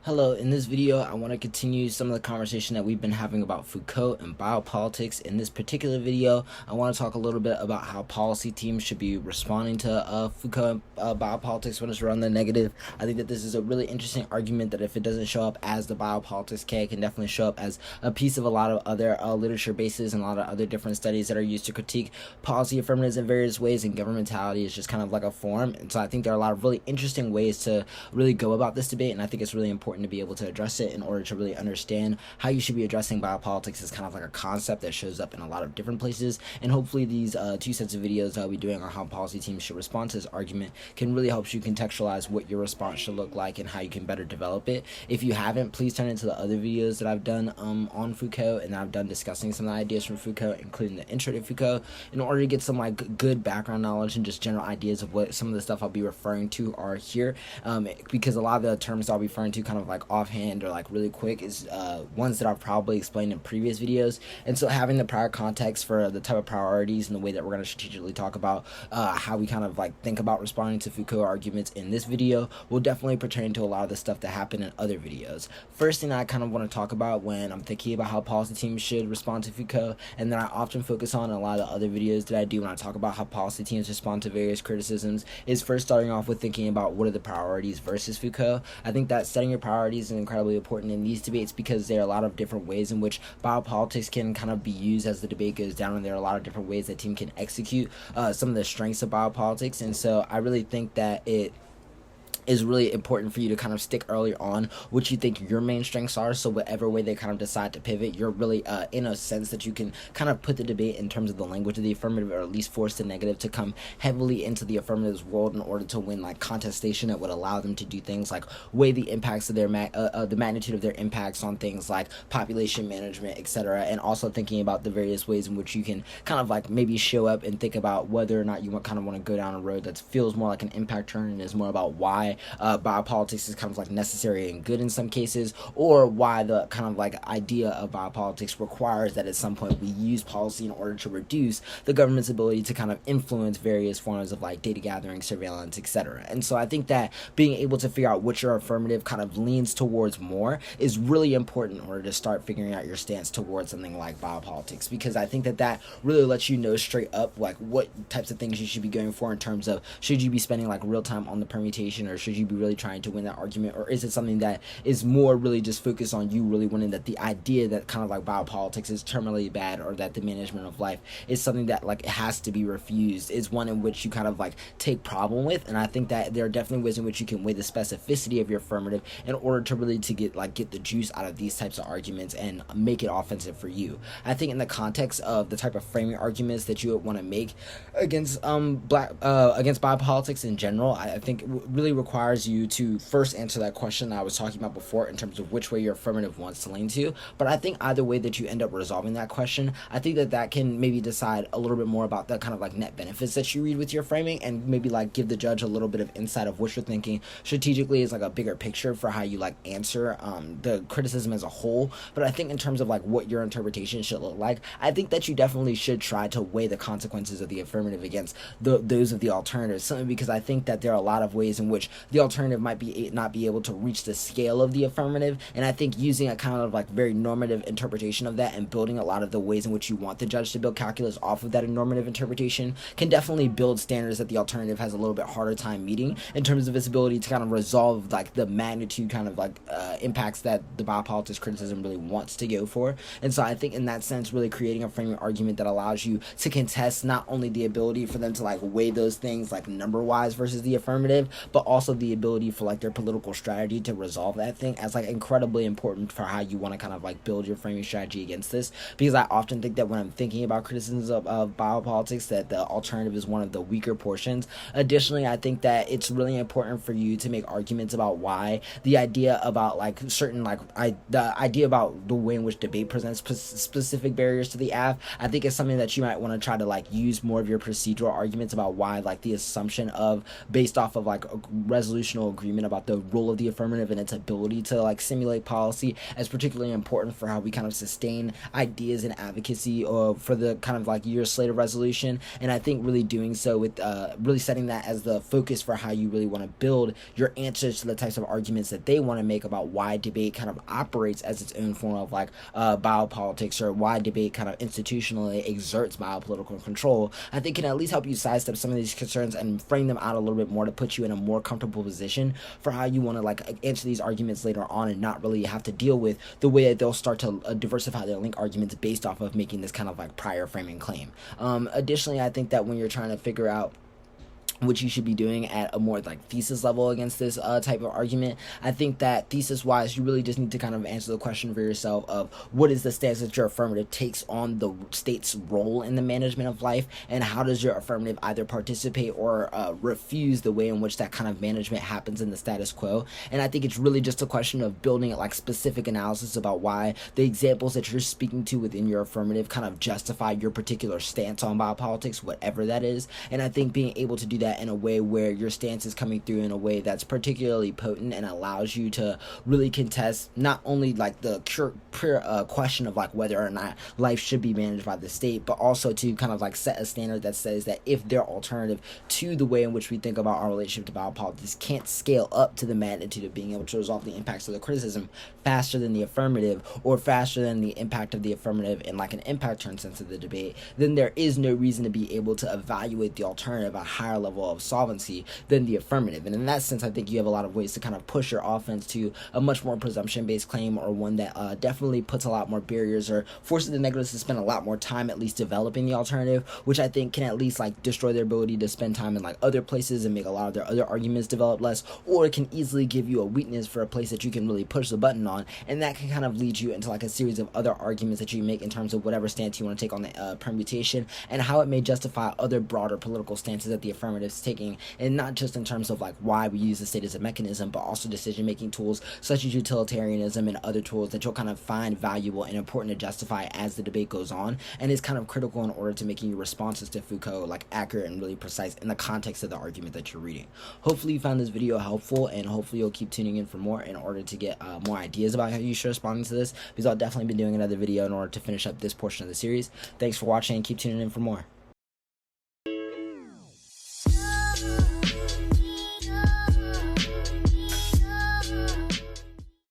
Hello, in this video I want to continue some of the conversation that we've been having about Foucault and biopolitics. In this particular video, I want to talk a little bit about how policy teams should be responding to Foucault and biopolitics when it's run the negative. I think that this is a really interesting argument that if it doesn't show up as the biopolitics K, it can definitely show up as a piece of a lot of other literature bases and a lot of other different studies that are used to critique policy affirmatives in various ways, and governmentality is just kind of like a form. And so I think there are a lot of really interesting ways to really go about this debate, and I think it's really important to be able to address it in order to really understand how you should be addressing biopolitics as kind of like a concept that shows up in a lot of different places. And hopefully these two sets of videos that I'll be doing on how policy teams should respond to this argument can really help you contextualize what your response should look like and how you can better develop it. If you haven't, please turn into the other videos that I've done on Foucault and that I've done discussing some of the ideas from Foucault, including the intro to Foucault, in order to get some like good background knowledge and just general ideas of what some of the stuff I'll be referring to are here, because a lot of the terms I'll be referring to kind of like offhand or like really quick is ones that I've probably explained in previous videos. And so having the prior context for the type of priorities and the way that we're going to strategically talk about how we kind of like think about responding to Foucault arguments in this video will definitely pertain to a lot of the stuff that happened in other videos. First thing I kind of want to talk about when I'm thinking about how policy teams should respond to Foucault, and then I often focus on in a lot of the other videos that I do when I talk about how policy teams respond to various criticisms, is first starting off with thinking about what are the priorities versus Foucault. I think that setting your priorities is incredibly important in these debates because there are a lot of different ways in which biopolitics can kind of be used as the debate goes down, and there are a lot of different ways that team can execute some of the strengths of biopolitics. And so I really think that it is really important for you to kind of stick early on what you think your main strengths are, so whatever way they kind of decide to pivot, you're really in a sense that you can kind of put the debate in terms of the language of the affirmative, or at least force the negative to come heavily into the affirmative's world in order to win like contestation that would allow them to do things like weigh the impacts of their the magnitude of their impacts on things like population management, etc., and also thinking about the various ways in which you can kind of like maybe show up and think about whether or not you kind of want to go down a road that feels more like an impact turn and is more about why biopolitics is kind of like necessary and good in some cases, or why the kind of like idea of biopolitics requires that at some point we use policy in order to reduce the government's ability to kind of influence various forms of like data gathering, surveillance, etc. And so I think that being able to figure out what your affirmative kind of leans towards more is really important in order to start figuring out your stance towards something like biopolitics, because I think that that really lets you know straight up like what types of things you should be going for in terms of should you be spending like real time on the permutation, or should you be really trying to win that argument, or is it something that is more really just focused on you really winning that the idea that kind of like biopolitics is terminally bad, or that the management of life is something that like it has to be refused, is one in which you kind of like take problem with. And I think that there are definitely ways in which you can weigh the specificity of your affirmative in order to really to get the juice out of these types of arguments and make it offensive for you. I think in the context of the type of framing arguments that you would want to make against against biopolitics in general, I think it really requires you to first answer that question that I was talking about before in terms of which way your affirmative wants to lean to. But I think either way that you end up resolving that question, I think that that can maybe decide a little bit more about the kind of like net benefits that you read with your framing, and maybe like give the judge a little bit of insight of what you're thinking strategically is like a bigger picture for how you like answer the criticism as a whole. But I think in terms of like what your interpretation should look like, I think that you definitely should try to weigh the consequences of the affirmative against those of the alternative, simply because I think that there are a lot of ways in which the alternative might not be able to reach the scale of the affirmative. And I think using a kind of like very normative interpretation of that and building a lot of the ways in which you want the judge to build calculus off of that normative interpretation can definitely build standards that the alternative has a little bit harder time meeting in terms of its ability to kind of resolve like the magnitude kind of like impacts that the biopolitics criticism really wants to go for. And so I think in that sense, really creating a framing argument that allows you to contest not only the ability for them to like weigh those things like number wise versus the affirmative, but also the ability for like their political strategy to resolve that thing as like incredibly important for how you want to kind of like build your framing strategy against this. Because I often think that when I'm thinking about criticisms of biopolitics, that the alternative is one of the weaker portions. Additionally, I think that it's really important for you to make arguments about why the idea about like certain like the idea about the way in which debate presents specific barriers to the AF, I think is something that you might want to try to like use more of your procedural arguments about why like the assumption of based off of like resolutional agreement about the role of the affirmative and its ability to like simulate policy as particularly important for how we kind of sustain ideas and advocacy or for the kind of like year slate of resolution. And I think really doing so with really setting that as the focus for how you really want to build your answers to the types of arguments that they want to make about why debate kind of operates as its own form of like biopolitics, or why debate kind of institutionally exerts biopolitical control, I think can at least help you sidestep some of these concerns and frame them out a little bit more to put you in a more comfortable position for how you want to like answer these arguments later on, and not really have to deal with the way that they'll start to diversify their link arguments based off of making this kind of like prior framing claim. Additionally, I think that when you're trying to figure out which you should be doing at a more like thesis level against this type of argument, I think that thesis wise you really just need to kind of answer the question for yourself of what is the stance that your affirmative takes on the state's role in the management of life, and how does your affirmative either participate or refuse the way in which that kind of management happens in the status quo. And I think it's really just a question of building like specific analysis about why the examples that you're speaking to within your affirmative kind of justify your particular stance on biopolitics, whatever that is. And I think being able to do that in a way where your stance is coming through in a way that's particularly potent and allows you to really contest not only like the pure question of like whether or not life should be managed by the state, but also to kind of like set a standard that says that if their alternative to the way in which we think about our relationship to biopolitics can't scale up to the magnitude of being able to resolve the impacts of the criticism faster than the affirmative, or faster than the impact of the affirmative in like an impact turn sense of the debate, then there is no reason to be able to evaluate the alternative at a higher level of solvency than the affirmative. And in that sense, I think you have a lot of ways to kind of push your offense to a much more presumption-based claim, or one that definitely puts a lot more barriers or forces the negatives to spend a lot more time at least developing the alternative, which I think can at least like destroy their ability to spend time in like other places and make a lot of their other arguments develop less, or it can easily give you a weakness for a place that you can really push the button on, and that can kind of lead you into like a series of other arguments that you make in terms of whatever stance you want to take on the permutation, and how it may justify other broader political stances that the affirmative is taking, and not just in terms of like why we use the state as a mechanism, but also decision-making tools such as utilitarianism and other tools that you'll kind of find valuable and important to justify as the debate goes on, and is kind of critical in order to making your responses to Foucault like accurate and really precise in the context of the argument that you're reading. Hopefully you found this video helpful, and hopefully you'll keep tuning in for more in order to get more ideas about how you should respond to this, because I'll definitely be doing another video in order to finish up this portion of the series. Thanks for watching, and keep tuning in for more.